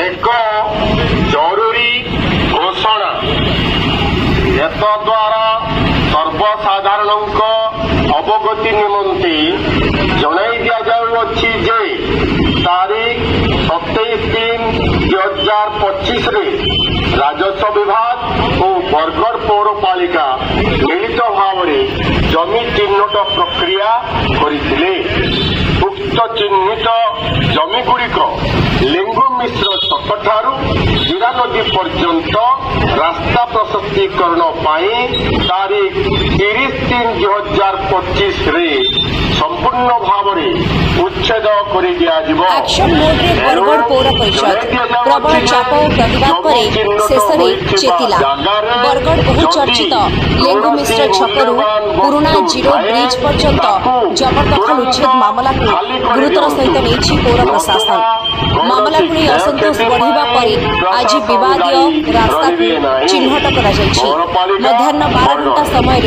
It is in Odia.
ଏକ ଜରୁରୀ ଘୋଷଣା ଏତଦ୍ୱାରା ସର୍ବସାଧାରଣଙ୍କ ଅବଗତି ନିମନ୍ତେ ଜଣାଇ ଦିଆଯାଉଅଛି ଯେ ତାରିଖ 27/3/2025 ରାଜସ୍ୱ ବିଭାଗ ଓ ବରଗଡ଼ ପୌରପାଳିକା ମିଳିତ ଭାବରେ ଜମି ଚିହ୍ନଟ ପ୍ରକ୍ରିୟା କରିଥିଲେ। ଉକ୍ତ ଚିହ୍ନିତ ଜମିଗୁଡ଼ିକ ଲେଙ୍ଗୁ ମିଶ୍ର ଛକଠାରୁ ଜୀରା ନଦୀ ପର୍ଯ୍ୟନ୍ତ ରାସ୍ତା ପ୍ରଶସ୍ତୀକରଣ ପାଇଁ ତାରିଖ 30/3/2025 ସମ୍ପୂର୍ଣ୍ଣ ଭାବରେ ଉଚ୍ଛେଦ କରି ଦିଆଯିବ। एक्शन मोड रे बरगड़ पौर परिषद प्रबल चाप और प्रतिवाद पर शेषे चेतिला। बरगड़ बहुचर्चित लेंगु मिश्र छकरू पुराना जीरो ब्रिज पर्यंत जबरदखल उच्छेद मामला को गुरुतर सहित नहीं पौर प्रशासन। मामला को नहीं असंतोष बढ़िबा पर आज विवादीय रास्ता को चिन्हट करा जायछि। मध्याह्न 12 घंटा समय